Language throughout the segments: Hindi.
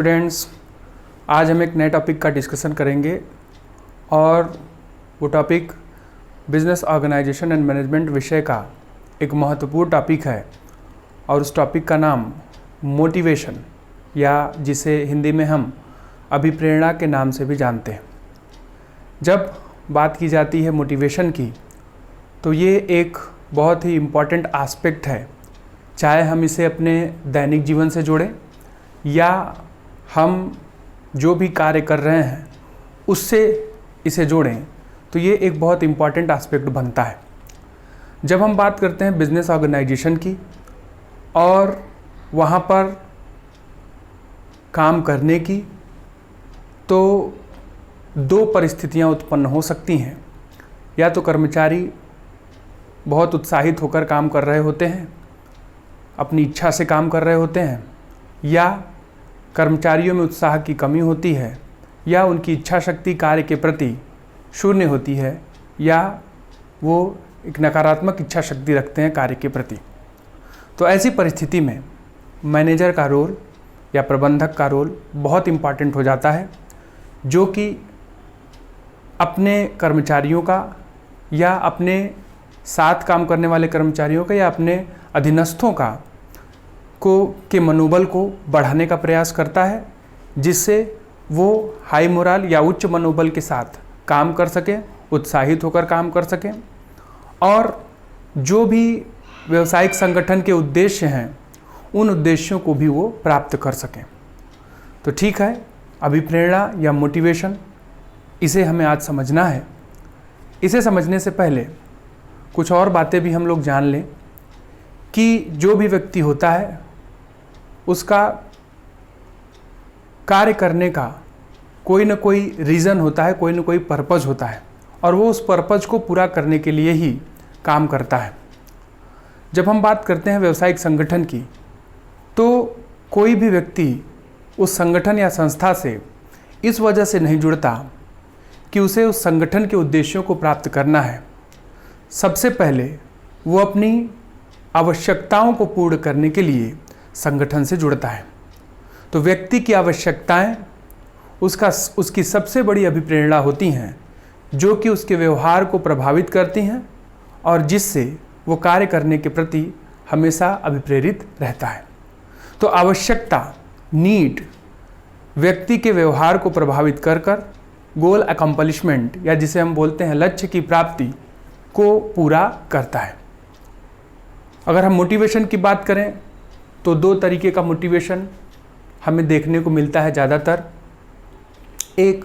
स्टूडेंट्स, आज हम एक नए टॉपिक का डिस्कशन करेंगे और वो topic business organisation and management विषय का एक महत्वपूर्ण टॉपिक है और उस टॉपिक का नाम मोटिवेशन या जिसे हिंदी में हम अभिप्रेरणा के नाम से भी जानते हैं। जब बात की जाती है मोटिवेशन की तो ये एक बहुत ही इम्पॉर्टेंट एस्पेक्ट है, चाहे हम इसे अपने दैनिक जीवन से जोड़ें या हम जो भी कार्य कर रहे हैं उससे इसे जोड़ें, तो ये एक बहुत इम्पॉर्टेंट एस्पेक्ट बनता है। जब हम बात करते हैं बिजनेस ऑर्गेनाइजेशन की और वहाँ पर काम करने की, तो दो परिस्थितियाँ उत्पन्न हो सकती हैं। या तो कर्मचारी बहुत उत्साहित होकर काम कर रहे होते हैं, अपनी इच्छा से काम कर रहे होते हैं, या कर्मचारियों में उत्साह की कमी होती है, या उनकी इच्छा शक्ति कार्य के प्रति शून्य होती है, या वो एक नकारात्मक इच्छा शक्ति रखते हैं कार्य के प्रति। तो ऐसी परिस्थिति में मैनेजर का रोल या प्रबंधक का रोल बहुत इम्पॉर्टेंट हो जाता है, जो कि अपने कर्मचारियों का या अपने साथ काम करने वाले कर्मचारियों का या अपने अधीनस्थों के मनोबल को बढ़ाने का प्रयास करता है, जिससे वो हाई मोरल या उच्च मनोबल के साथ काम कर सकें, उत्साहित होकर काम कर सकें और जो भी व्यावसायिक संगठन के उद्देश्य हैं उन उद्देश्यों को भी वो प्राप्त कर सकें। तो ठीक है, अभिप्रेरणा या मोटिवेशन, इसे हमें आज समझना है। इसे समझने से पहले कुछ और बातें भी हम लोग जान लें कि जो भी व्यक्ति होता है उसका कार्य करने का कोई ना कोई रीज़न होता है, कोई ना कोई पर्पज़ होता है और वो उस पर्पज़ को पूरा करने के लिए ही काम करता है। जब हम बात करते हैं व्यावसायिक संगठन की, तो कोई भी व्यक्ति उस संगठन या संस्था से इस वजह से नहीं जुड़ता कि उसे उस संगठन के उद्देश्यों को प्राप्त करना है। सबसे पहले वो अपनी आवश्यकताओं को पूर्ण करने के लिए संगठन से जुड़ता है। तो व्यक्ति की आवश्यकताएं उसकी सबसे बड़ी अभिप्रेरणा होती हैं, जो कि उसके व्यवहार को प्रभावित करती हैं और जिससे वो कार्य करने के प्रति हमेशा अभिप्रेरित रहता है। तो आवश्यकता, नीड, व्यक्ति के व्यवहार को प्रभावित कर गोल अकम्पलिशमेंट या जिसे हम बोलते हैं लक्ष्य की प्राप्ति को पूरा करता है। अगर हम मोटिवेशन की बात करें तो दो तरीके का मोटिवेशन हमें देखने को मिलता है ज़्यादातर। एक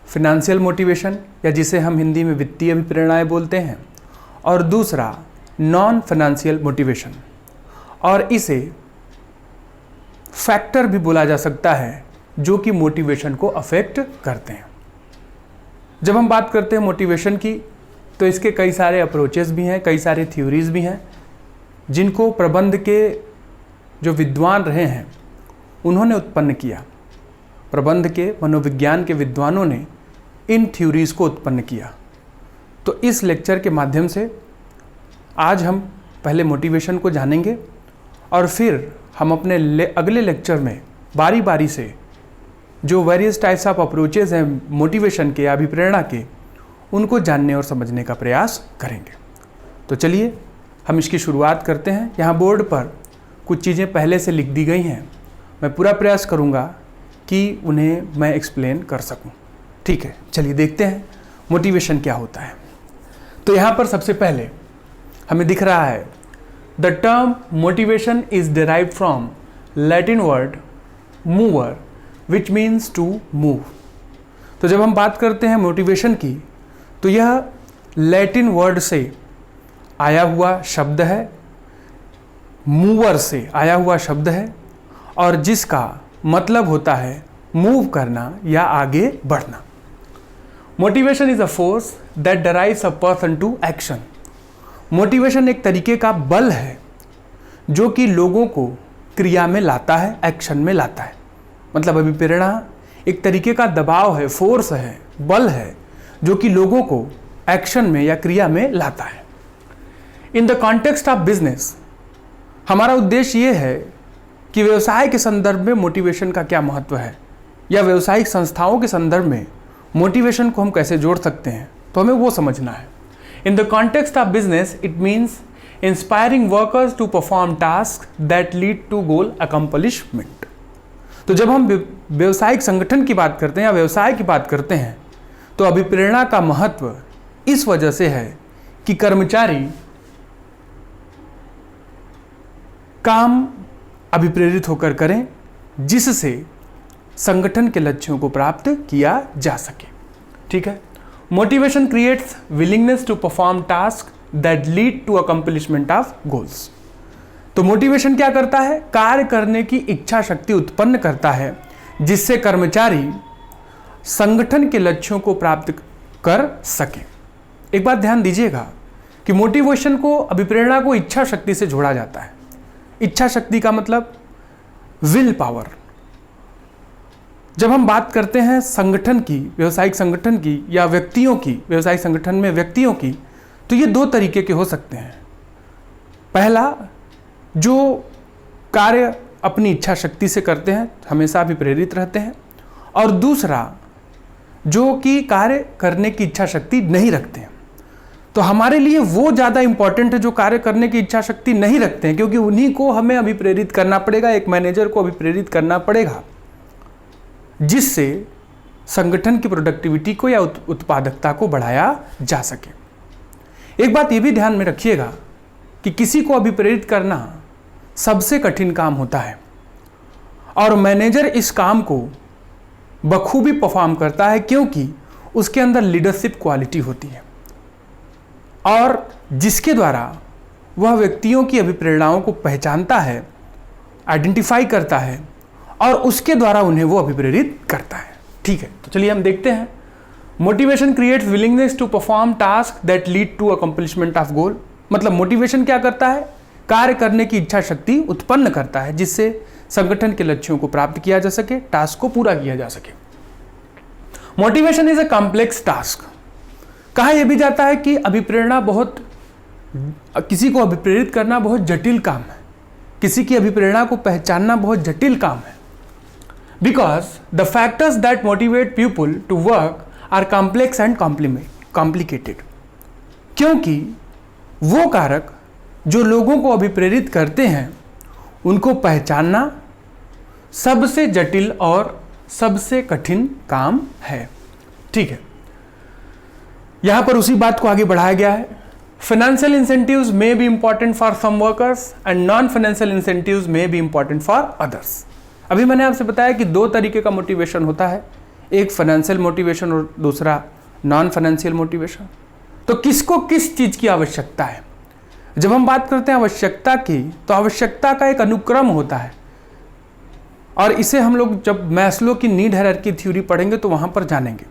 फिनेंशियल मोटिवेशन या जिसे हम हिंदी में वित्तीय अभिप्रेरणाएं बोलते हैं, और दूसरा नॉन फाइनेंशियल मोटिवेशन, और इसे फैक्टर भी बोला जा सकता है जो कि मोटिवेशन को अफेक्ट करते हैं। जब हम बात करते हैं मोटिवेशन की, तो इसके कई सारे अप्रोचेस भी हैं, कई सारे थ्योरीज भी हैं, जिनको प्रबंध के जो विद्वान रहे हैं उन्होंने उत्पन्न किया। प्रबंध के मनोविज्ञान के विद्वानों ने इन थ्योरीज को उत्पन्न किया। तो इस लेक्चर के माध्यम से आज हम पहले मोटिवेशन को जानेंगे और फिर हम अपने अगले लेक्चर में बारी बारी से जो वेरियस टाइप्स ऑफ अप्रोचेज हैं मोटिवेशन के, अभिप्रेरणा के, उनको जानने और समझने का प्रयास करेंगे। तो चलिए हम इसकी शुरुआत करते हैं। यहाँ बोर्ड पर कुछ चीज़ें पहले से लिख दी गई हैं, मैं पूरा प्रयास करूँगा कि उन्हें मैं एक्सप्लेन कर सकूँ। ठीक है, चलिए देखते हैं मोटिवेशन क्या होता है। तो यहाँ पर सबसे पहले हमें दिख रहा है the term motivation is derived from Latin word movere which means to move. तो जब हम बात करते हैं मोटिवेशन की, तो यह लैटिन वर्ड से आया हुआ शब्द है, मूवर से आया हुआ शब्द है, और जिसका मतलब होता है मूव करना या आगे बढ़ना। Motivation is a force that drives a person to action. Motivation एक तरीके का बल है जो कि लोगों को क्रिया में लाता है, एक्शन में लाता है। मतलब अभिप्रेरणा एक तरीके का दबाव है, फोर्स है, बल है, जो कि लोगों को एक्शन में या क्रिया में लाता है। In the context of business, हमारा उद्देश्य ये है कि व्यवसाय के संदर्भ में मोटिवेशन का क्या महत्व है, या व्यवसायिक संस्थाओं के संदर्भ में मोटिवेशन को हम कैसे जोड़ सकते हैं, तो हमें वो समझना है। In the context of business it means inspiring workers to perform task that lead to goal accomplishment. तो जब हम व्यवसायिक संगठन की बात करते हैं या व्यवसाय की बात करते हैं, तो अभिप्रेरणा का महत्व इस वजह से है कि कर्मचारी काम अभिप्रेरित होकर करें जिससे संगठन के लक्ष्यों को प्राप्त किया जा सके। ठीक है। Motivation creates willingness to perform task that lead to accomplishment of goals. तो मोटिवेशन क्या करता है? कार्य करने की इच्छा शक्ति उत्पन्न करता है जिससे कर्मचारी संगठन के लक्ष्यों को प्राप्त कर सके। एक बात ध्यान दीजिएगा कि मोटिवेशन को, अभिप्रेरणा को इच्छा शक्ति से जोड़ा जाता है। इच्छा शक्ति का मतलब विल पावर। जब हम बात करते हैं संगठन की, व्यवसायिक संगठन की या व्यक्तियों की, व्यवसायिक संगठन में व्यक्तियों की, तो ये दो तरीके के हो सकते हैं। पहला, जो कार्य अपनी इच्छा शक्ति से करते हैं, हमेशा भी प्रेरित रहते हैं, और दूसरा जो कि कार्य करने की इच्छा शक्ति नहीं रखते हैं। तो हमारे लिए वो ज़्यादा इंपॉर्टेंट है जो कार्य करने की इच्छा शक्ति नहीं रखते हैं, क्योंकि उन्हीं को हमें अभिप्रेरित करना पड़ेगा, एक मैनेजर को अभिप्रेरित करना पड़ेगा, जिससे संगठन की प्रोडक्टिविटी को या उत्पादकता को बढ़ाया जा सके। एक बात ये भी ध्यान में रखिएगा कि किसी को अभिप्रेरित करना सबसे कठिन काम होता है, और मैनेजर इस काम को बखूबी परफॉर्म करता है क्योंकि उसके अंदर लीडरशिप क्वालिटी होती है, और जिसके द्वारा वह व्यक्तियों की अभिप्रेरणाओं को पहचानता है, आइडेंटिफाई करता है, और उसके द्वारा उन्हें वो अभिप्रेरित करता है। ठीक है, तो चलिए हम देखते हैं। Motivation creates willingness to perform task that lead to accomplishment of goal. मतलब मोटिवेशन क्या करता है? कार्य करने की इच्छा शक्ति उत्पन्न करता है जिससे संगठन के लक्ष्यों को प्राप्त किया जा सके, टास्क को पूरा किया जा सके। Motivation is a complex task. कहा यह भी जाता है कि अभिप्रेरणा किसी को अभिप्रेरित करना बहुत जटिल काम है, किसी की अभिप्रेरणा को पहचानना बहुत जटिल काम है। Because the factors that motivate people to work are complex and complicated. क्योंकि वो कारक जो लोगों को अभिप्रेरित करते हैं उनको पहचानना सबसे जटिल और सबसे कठिन काम है। ठीक है, यहां पर उसी बात को आगे बढ़ाया गया है। Financial incentives may be important for some workers and non financial incentives may be important for others. अभी मैंने आपसे बताया कि दो तरीके का मोटिवेशन होता है, एक फाइनेंशियल मोटिवेशन और दूसरा नॉन फाइनेंशियल मोटिवेशन। तो किसको किस चीज की आवश्यकता है? जब हम बात करते हैं आवश्यकता की, तो आवश्यकता का एक अनुक्रम होता है, और इसे हम लोग जब मैस्लो की नीड हायरार्की थ्योरी पढ़ेंगे तो वहां पर जानेंगे।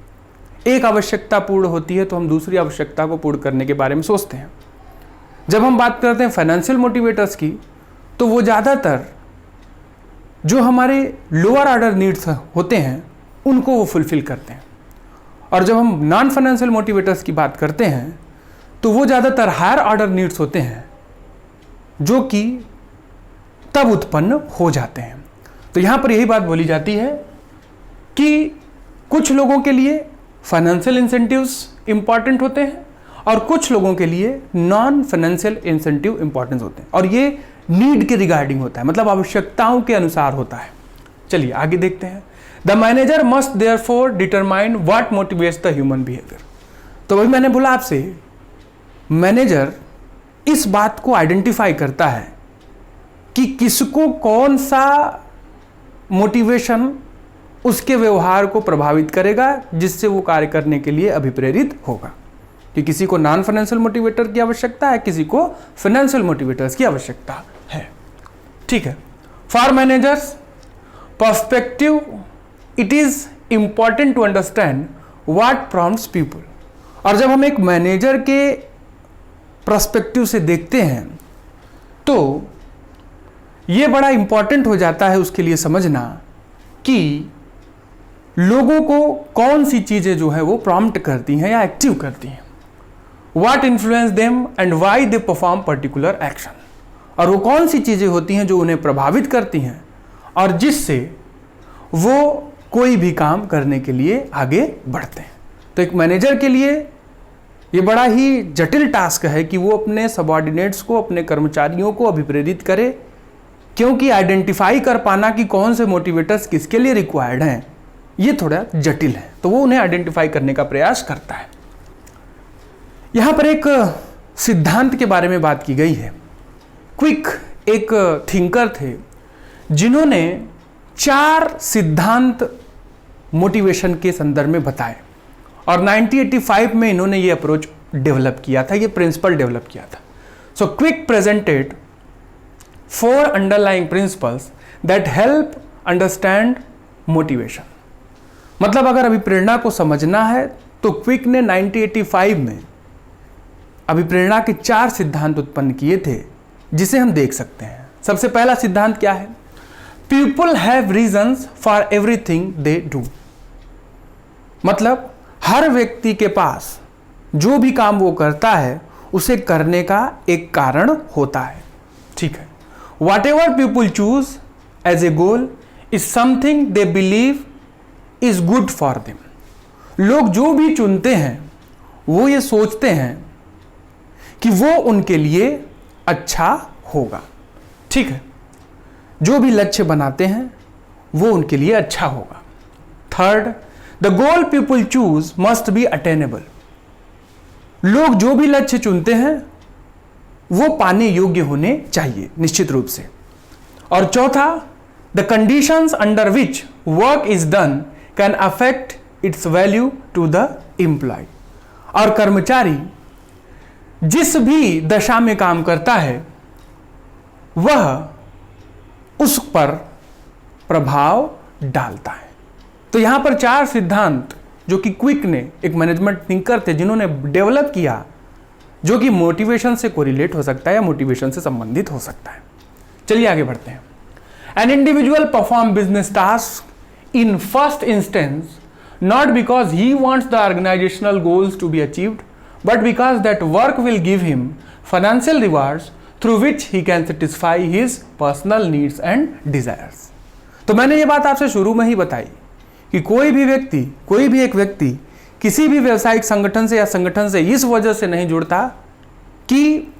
एक आवश्यकता पूर्ण होती है तो हम दूसरी आवश्यकता को पूर्ण करने के बारे में सोचते हैं। जब हम बात करते हैं फाइनेंशियल मोटिवेटर्स की, तो वो ज़्यादातर जो हमारे लोअर ऑर्डर नीड्स होते हैं उनको वो फुलफिल करते हैं, और जब हम नॉन फाइनेंशियल मोटिवेटर्स की बात करते हैं तो वो ज़्यादातर हायर ऑर्डर नीड्स होते हैं जो कि तब उत्पन्न हो जाते हैं। तो यहाँ पर यही बात बोली जाती है कि कुछ लोगों के लिए फाइनेंशियल इंसेंटिव्स इंपॉर्टेंट होते हैं और कुछ लोगों के लिए नॉन फाइनेंशियल इंसेंटिव इंपॉर्टेंस होते हैं, और ये नीड के रिगार्डिंग होता है, मतलब आवश्यकताओं के अनुसार होता है। चलिए आगे देखते हैं। The manager must therefore determine what motivates the human behaviour. तो वही मैंने बोला आपसे, मैनेजर इस बात को आइडेंटिफाई करता है कि किसको कौन सा मोटिवेशन उसके व्यवहार को प्रभावित करेगा जिससे वो कार्य करने के लिए अभिप्रेरित होगा। कि किसी को नॉन फाइनेंशियल मोटिवेटर की आवश्यकता है, किसी को फाइनेंशियल मोटिवेटर्स की आवश्यकता है। ठीक है, for managers perspective it is important to understand what prompts people. और जब हम एक मैनेजर के पर्सपेक्टिव से देखते हैं तो ये बड़ा इंपॉर्टेंट हो जाता है उसके लिए समझना कि लोगों को कौन सी चीजें जो है वो प्रॉम्प्ट करती हैं या एक्टिव करती हैं, what influence them and why they perform particular action. और वो कौन सी चीजें होती हैं जो उन्हें प्रभावित करती हैं और जिससे वो कोई भी काम करने के लिए आगे बढ़ते हैं। तो एक मैनेजर के लिए ये बड़ा ही जटिल टास्क है कि वो अपने सबऑर्डिनेट्स को, अपने कर्मचारियों को अभिप्रेरित करे, क्योंकि आइडेंटिफाई कर पाना कि कौन से मोटिवेटर्स किसके लिए रिक्वायर्ड हैं ये थोड़ा जटिल है, तो वो उन्हें आइडेंटिफाई करने का प्रयास करता है। यहाँ पर एक सिद्धांत के बारे में बात की गई है। क्विक एक थिंकर थे जिन्होंने 4 सिद्धांत मोटिवेशन के संदर्भ में बताए और 1985 में इन्होंने ये अप्रोच डेवलप किया था, ये प्रिंसिपल डेवलप किया था। So quick presented 4 underlying principles that help understand motivation. मतलब अगर अभिप्रेरणा को समझना है तो क्विक ने 1985 में अभिप्रेरणा के 4 सिद्धांत उत्पन्न किए थे, जिसे हम देख सकते हैं। सबसे पहला सिद्धांत क्या है? People have reasons for everything they do. मतलब हर व्यक्ति के पास जो भी काम वो करता है उसे करने का एक कारण होता है। ठीक है। Whatever people choose as a goal is something they believe is good for them. लोग जो भी चुनते हैं वो ये सोचते हैं कि वो उनके लिए अच्छा होगा। ठीक है। जो भी लक्ष्य बनाते हैं वो उनके लिए अच्छा होगा। Third, the goal people choose must be attainable. लोग जो भी लक्ष्य चुनते हैं वो पाने योग्य होने चाहिए निश्चित रूप से। और चौथा, the conditions under which work is done can affect its value to the employ. और कर्मचारी जिस भी दशा में काम करता है वह उस पर प्रभाव डालता है। तो यहां पर 4 सिद्धांत जो कि क्विक ने, एक मैनेजमेंट थिंकर थे जिन्होंने डेवलप किया, जो कि मोटिवेशन से कोरिलेट हो सकता है या मोटिवेशन से संबंधित हो सकता है। चलिए आगे बढ़ते हैं। An individual perform business task in first instance not because he wants the organisational goals to be achieved but because that work will give him financial rewards through which he can satisfy his personal needs and desires। तो मैंने ये बात आपसे शुरू में ही बताई कि कोई भी एक व्यक्ति किसी भी व्यवसायिक संगठन से या संगठन से इस वजह से नहीं जुड़ता कि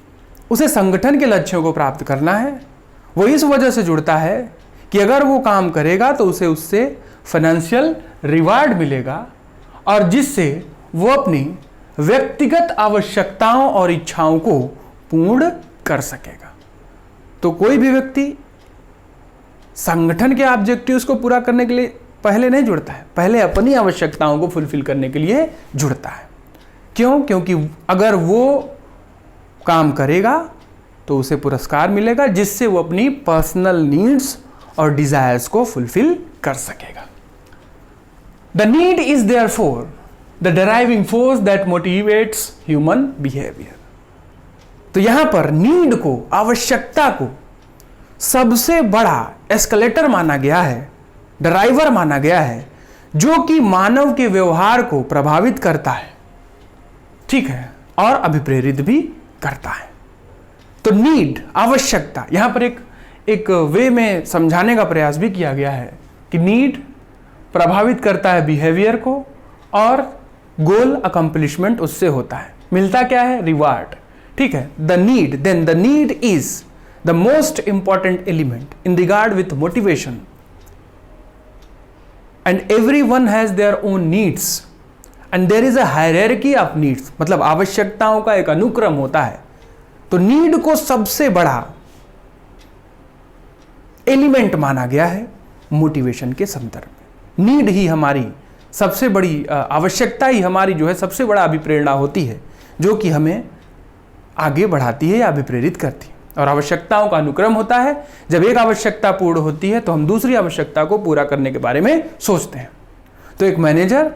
उसे संगठन के लक्ष्यों को प्राप्त करना है। वो इस वजह से जुड़ता है कि अगर वो काम करेगा तो उसे उससे फाइनेंशियल रिवार्ड मिलेगा और जिससे वो अपनी व्यक्तिगत आवश्यकताओं और इच्छाओं को पूर्ण कर सकेगा। तो कोई भी व्यक्ति संगठन के ऑब्जेक्टिव्स को पूरा करने के लिए पहले नहीं जुड़ता है, पहले अपनी आवश्यकताओं को फुलफिल करने के लिए जुड़ता है। क्यों? क्योंकि अगर वो काम करेगा तो उसे पुरस्कार मिलेगा जिससे वो अपनी पर्सनल नीड्स और डिजायर्स को फुलफिल कर सकेगा। The need is therefore the deriving force that motivates human behavior। तो यहां पर नीड को, आवश्यकता को सबसे बड़ा एस्केलेटर माना गया है, ड्राइवर माना गया है, जो कि मानव के व्यवहार को प्रभावित करता है, ठीक है, और अभिप्रेरित भी करता है। तो नीड, आवश्यकता, यहां पर एक वे में समझाने का प्रयास भी किया गया है कि नीड प्रभावित करता है बिहेवियर को और गोल अकम्प्लिशमेंट उससे होता है। मिलता क्या है? रिवार्ड। ठीक है। The need is the most important element in regard with motivation and everyone has their own needs and there is a hierarchy of needs. मतलब आवश्यकताओं का एक अनुक्रम होता है। तो नीड को सबसे बड़ा एलिमेंट माना गया है मोटिवेशन के संदर्भ में। नीड ही हमारी सबसे बड़ी आवश्यकता ही हमारी जो है सबसे बड़ा अभिप्रेरणा होती है, जो कि हमें आगे बढ़ाती है या अभिप्रेरित करती है। और आवश्यकताओं का अनुक्रम होता है। जब एक आवश्यकता पूर्ण होती है तो हम दूसरी आवश्यकता को पूरा करने के बारे में सोचते हैं। तो एक मैनेजर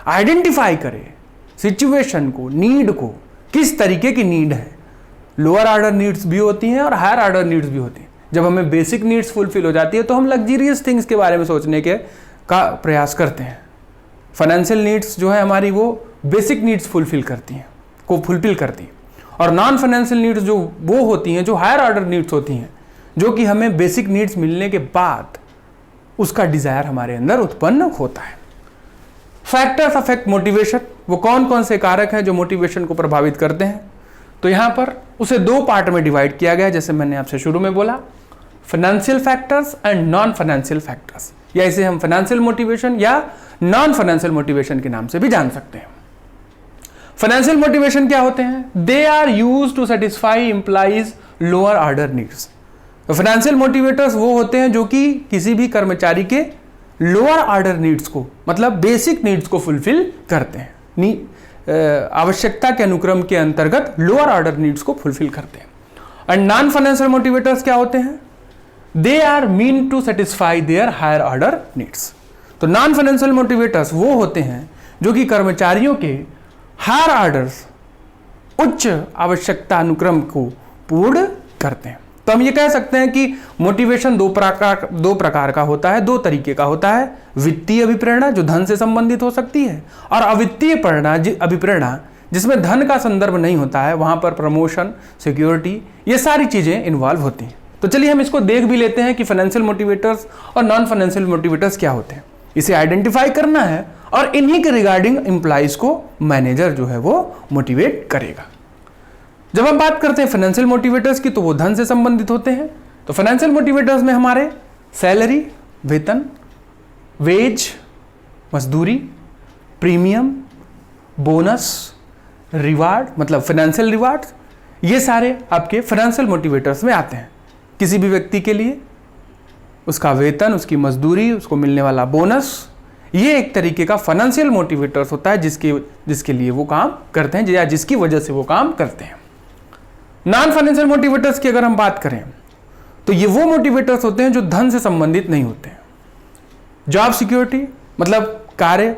आइडेंटिफाई करे सिचुएशन को, नीड को, किस तरीके की नीड है। लोअर ऑर्डर नीड्स भी होती हैं और हायर ऑर्डर नीड्स भी होती हैं। जब हमें बेसिक नीड्स फुलफिल हो जाती है तो हम लग्जरियस थिंग्स के बारे में सोचने का प्रयास करते हैं। फाइनेंशियल नीड्स जो है हमारी वो बेसिक नीड्स फुलफिल करती हैं और नॉन फाइनेंशियल नीड्स जो वो होती हैं, जो हायर ऑर्डर नीड्स होती हैं, जो कि हमें बेसिक नीड्स मिलने के बाद उसका डिजायर हमारे अंदर उत्पन्न होता है। फैक्टर्स अफेक्ट मोटिवेशन, वो कौन कौन से कारक हैं जो मोटिवेशन को प्रभावित करते हैं? तो यहां पर उसे दो पार्ट में डिवाइड किया गया है, जैसे मैंने आपसे शुरू में बोला, financial factors and non financial factors, या इसे हम फाइनेंशियल मोटिवेशन या नॉन फाइनेंशियल मोटिवेशन के नाम से भी जान सकते हैं। फाइनेंशियल मोटिवेशन क्या होते हैं? They are used to satisfy employees lower order needs. Financial motivators वो होते हैं जो कि किसी भी कर्मचारी के लोअर ऑर्डर नीड्स को, मतलब बेसिक नीड्स को फुलफिल करते हैं, आवश्यकता के अनुक्रम के अंतर्गत लोअर ऑर्डर नीड्स को फुलफिल करते हैं। एंड नॉन फाइनेंशियल मोटिवेटर्स क्या होते हैं? They are mean to satisfy their higher order needs. तो नॉन फाइनेंशियल मोटिवेटर्स वो होते हैं जो कि कर्मचारियों के हायर ऑर्डर्स, उच्च आवश्यकता अनुक्रम को पूर्ण करते हैं। तो हम ये कह सकते हैं कि मोटिवेशन दो प्रकार का होता है, दो तरीके का होता है। वित्तीय अभिप्रेरणा जो धन से संबंधित हो सकती है, और अवित्तीय अभिप्रेरणा जिसमें धन का संदर्भ नहीं होता है, वहां पर प्रमोशन, सिक्योरिटी, ये सारी चीजें इन्वॉल्व होती हैं। तो चलिए हम इसको देख भी लेते हैं कि फाइनेंशियल मोटिवेटर्स और नॉन फाइनेंशियल मोटिवेटर्स क्या होते हैं। इसे आइडेंटिफाई करना है और इन्हीं के रिगार्डिंग एम्प्लॉइज को मैनेजर जो है वो मोटिवेट करेगा। जब हम बात करते हैं फाइनेंशियल मोटिवेटर्स की, तो वो धन से संबंधित होते हैं। तो फाइनेंशियल मोटिवेटर्स में हमारे सैलरी, वेतन, वेज, मजदूरी, प्रीमियम, बोनस, रिवार्ड, मतलब फाइनेंशियल रिवार्ड, ये सारे आपके फाइनेंशियल मोटिवेटर्स में आते हैं। किसी भी व्यक्ति के लिए उसका वेतन, उसकी मजदूरी, उसको मिलने वाला बोनस, ये एक तरीके का फाइनेंशियल मोटिवेटर्स होता है जिसके लिए वो काम करते हैं या जिसकी वजह से वो काम करते हैं। नॉन फाइनेंशियल मोटिवेटर्स की अगर हम बात करें तो ये वो मोटिवेटर्स होते हैं जो धन से संबंधित नहीं होते हैं। जॉब सिक्योरिटी, मतलब कार्य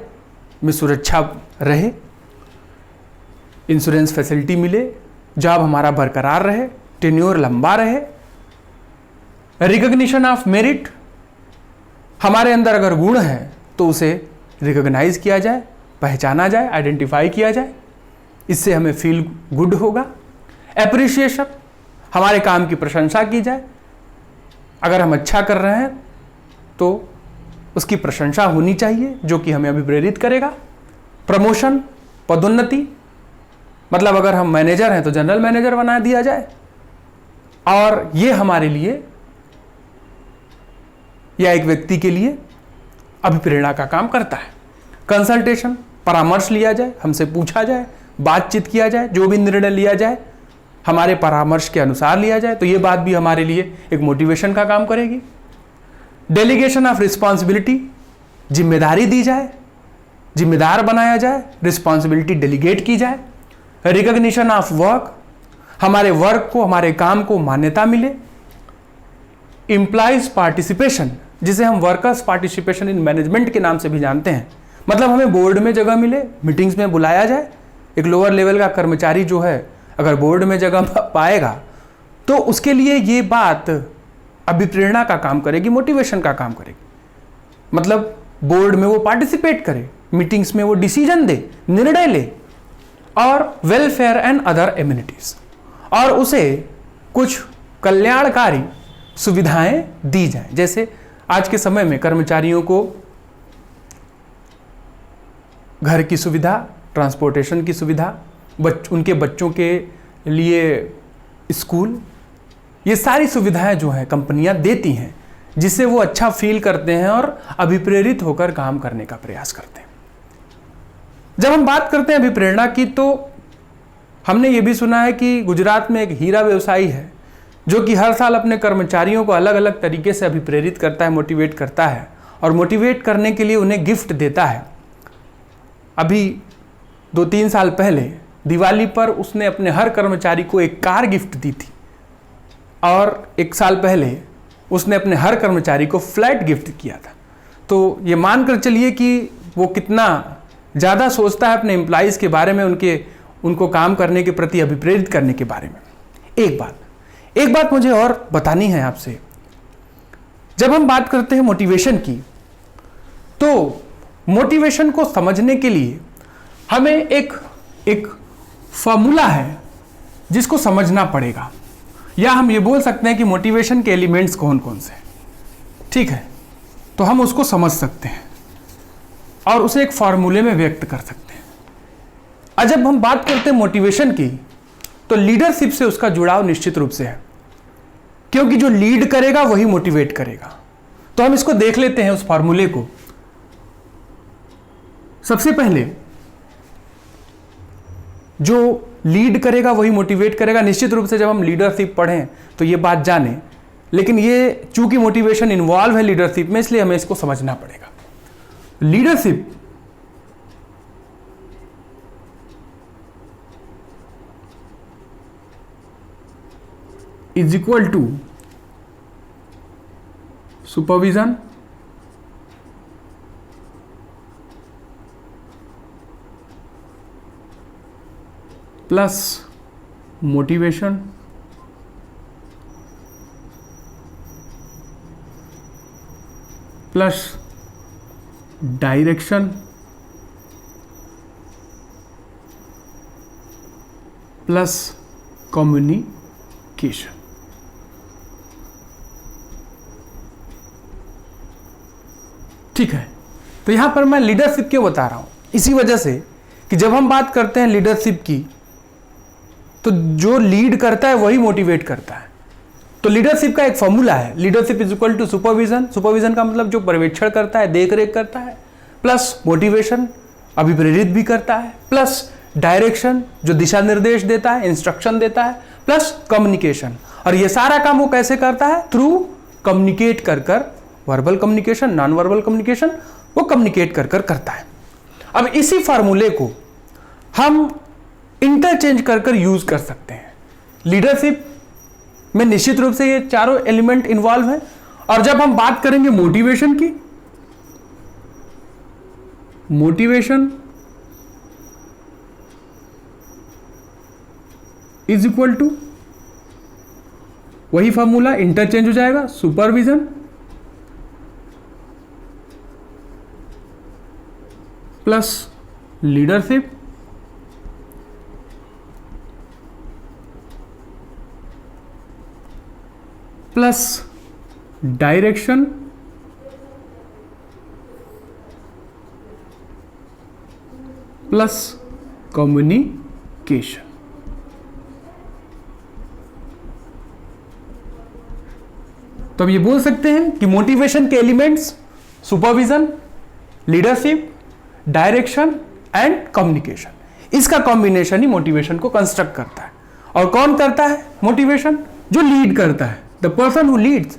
में सुरक्षा रहे, इंश्योरेंस फैसिलिटी मिले, जॉब हमारा बरकरार रहे, टेन्योर लंबा रहे, रिकॉग्निशन ऑफ मेरिट, हमारे अंदर अगर गुण है तो उसे रिकॉग्नाइज किया जाए, पहचाना जाए, आइडेंटिफाई किया जाए, इससे हमें फील गुड होगा। एप्रिसिएशन, हमारे काम की प्रशंसा की जाए, अगर हम अच्छा कर रहे हैं तो उसकी प्रशंसा होनी चाहिए जो कि हमें अभिप्रेरित करेगा। प्रमोशन, पदोन्नति, मतलब अगर हम मैनेजर हैं तो जनरल मैनेजर बना दिया जाए, और ये हमारे लिए या एक व्यक्ति के लिए अभिप्रेरणा का काम करता है। कंसल्टेशन, परामर्श लिया जाए, हमसे पूछा जाए, बातचीत किया जाए, जो भी निर्णय लिया जाए हमारे परामर्श के अनुसार लिया जाए, तो ये बात भी हमारे लिए एक मोटिवेशन का काम करेगी। डेलीगेशन ऑफ रिस्पॉन्सिबिलिटी, जिम्मेदारी दी जाए, जिम्मेदार बनाया जाए, रिस्पॉन्सिबिलिटी डेलीगेट की जाए। रिकॉग्निशन ऑफ वर्क, हमारे वर्क को, हमारे काम को मान्यता मिले। एम्प्लॉइज पार्टिसिपेशन, जिसे हम वर्कर्स पार्टिसिपेशन इन मैनेजमेंट के नाम से भी जानते हैं, मतलब हमें बोर्ड में जगह मिले, मीटिंग्स में बुलाया जाए। एक लोअर लेवल का कर्मचारी जो है अगर बोर्ड में जगह पाएगा तो उसके लिए ये बात अभिप्रेरणा का काम करेगी, मोटिवेशन का काम करेगी। मतलब बोर्ड में वो पार्टिसिपेट करे, मीटिंग्स में वो डिसीजन दे, निर्णय ले, और वेलफेयर एंड अदर एमिनिटीज, और उसे कुछ कल्याणकारी सुविधाएं दी जाए। जैसे आज के समय में कर्मचारियों को घर की सुविधा, ट्रांसपोर्टेशन की सुविधा, उनके बच्चों के लिए स्कूल, ये सारी सुविधाएं जो हैं कंपनियां देती हैं, जिससे वो अच्छा फील करते हैं और अभिप्रेरित होकर काम करने का प्रयास करते हैं। जब हम बात करते हैं अभिप्रेरणा की, तो हमने ये भी सुना है कि गुजरात में एक हीरा व्यवसायी है जो कि हर साल अपने कर्मचारियों को अलग अलग तरीके से अभिप्रेरित करता है, मोटिवेट करता है, और मोटिवेट करने के लिए उन्हें गिफ्ट देता है। अभी 2-3 साल पहले दिवाली पर उसने अपने हर कर्मचारी को एक कार गिफ्ट दी थी, और 1 साल पहले उसने अपने हर कर्मचारी को फ्लैट गिफ्ट किया था। तो ये मानकर चलिए कि वो कितना ज़्यादा सोचता है अपने एम्प्लॉइज़ के बारे में, उनको काम करने के प्रति अभिप्रेरित करने के बारे में। एक बात मुझे और बतानी है आपसे। जब हम बात करते हैं मोटिवेशन की, तो मोटिवेशन को समझने के लिए हमें एक फॉर्मूला है जिसको समझना पड़ेगा। या हम ये बोल सकते हैं कि मोटिवेशन के एलिमेंट्स कौन कौन से हैं, ठीक है। तो हम उसको समझ सकते हैं और उसे एक फॉर्मूले में व्यक्त कर सकते हैं। और जब हम बात करते हैं मोटिवेशन की, तो लीडरशिप से उसका जुड़ाव निश्चित रूप से है, क्योंकि जो लीड करेगा वही मोटिवेट करेगा। तो हम इसको देख लेते हैं उस फॉर्मूले को। सबसे पहले जो लीड करेगा वही मोटिवेट करेगा। निश्चित रूप से जब हम लीडरशिप पढ़ें तो ये बात जाने, लेकिन ये चूंकि मोटिवेशन इन्वॉल्व है लीडरशिप में, इसलिए हमें इसको समझना पड़ेगा। Leadership is equal to supervision plus motivation plus direction plus communication. ठीक है, तो यहां पर मैं लीडरशिप क्यों बता रहा हूं, इसी वजह से कि जब हम बात करते हैं लीडरशिप की, तो जो लीड करता है वही मोटिवेट करता है। तो लीडरशिप का एक फॉर्मूला है, leadership is equal to supervision. Supervision का मतलब जो पर्यवेक्षण करता है, देख रेख करता है, प्लस मोटिवेशन अभिप्रेरित भी करता है, प्लस डायरेक्शन जो दिशा निर्देश देता है, इंस्ट्रक्शन देता है, प्लस कम्युनिकेशन। और ये सारा काम वो कैसे करता है? थ्रू कम्युनिकेट कर कर, verbal communication, non verbal communication, वो कम्युनिकेट कर कर करता है। अब इसी फार्मूले को हम इंटरचेंज कर कर यूज कर सकते हैं। लीडरशिप में निश्चित रूप से ये चारों एलिमेंट इन्वॉल्व हैं। और जब हम बात करेंगे मोटिवेशन की, मोटिवेशन इज इक्वल टू वही फॉर्मूला इंटरचेंज हो जाएगा, supervision plus leadership plus direction plus communication. तो हम ये बोल सकते हैं कि मोटिवेशन के elements supervision, leadership, direction and communication, इसका कॉम्बिनेशन ही मोटिवेशन को कंस्ट्रक्ट करता है। और कौन करता है मोटिवेशन? जो लीड करता है, the person who leads.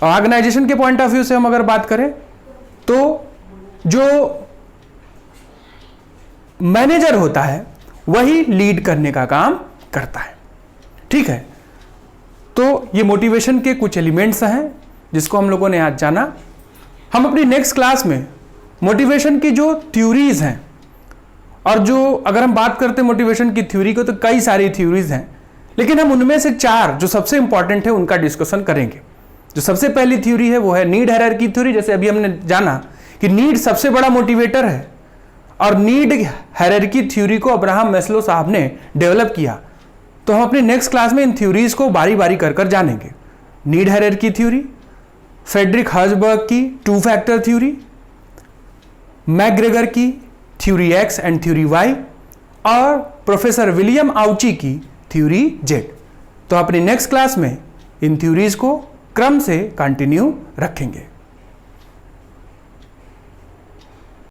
Organisation के पॉइंट ऑफ व्यू से हम अगर बात करें तो जो मैनेजर होता है वही लीड करने का काम करता है। ठीक है, तो ये मोटिवेशन के कुछ एलिमेंट्स हैं जिसको हम लोगों ने आज जाना। हम अपनी नेक्स्ट क्लास में मोटिवेशन की जो थ्योरीज हैं, और जो अगर हम बात करते हैं मोटिवेशन की थ्योरी को, तो कई सारी थ्योरीज हैं, लेकिन हम उनमें से चार जो सबसे इंपॉर्टेंट है उनका डिस्कशन करेंगे। जो सबसे पहली थ्योरी है वो है नीड हायरार्की थ्योरी। जैसे अभी हमने जाना कि नीड सबसे बड़ा मोटिवेटर है, और नीड हायरार्की थ्योरी को अब्राहम मैस्लो साहब ने डेवलप किया। तो हम अपनी नेक्स्ट क्लास में इन थ्योरीज को बारी बारी कर कर जानेंगे। Need hierarchy theory, Frederick Herzberg की टू फैक्टर थ्योरी, मैकग्रेगर की theory X and theory Y, और प्रोफेसर विलियम आउची की थ्योरी जेड। तो अपनी नेक्स्ट क्लास में इन थ्योरीज को क्रम से कंटिन्यू रखेंगे।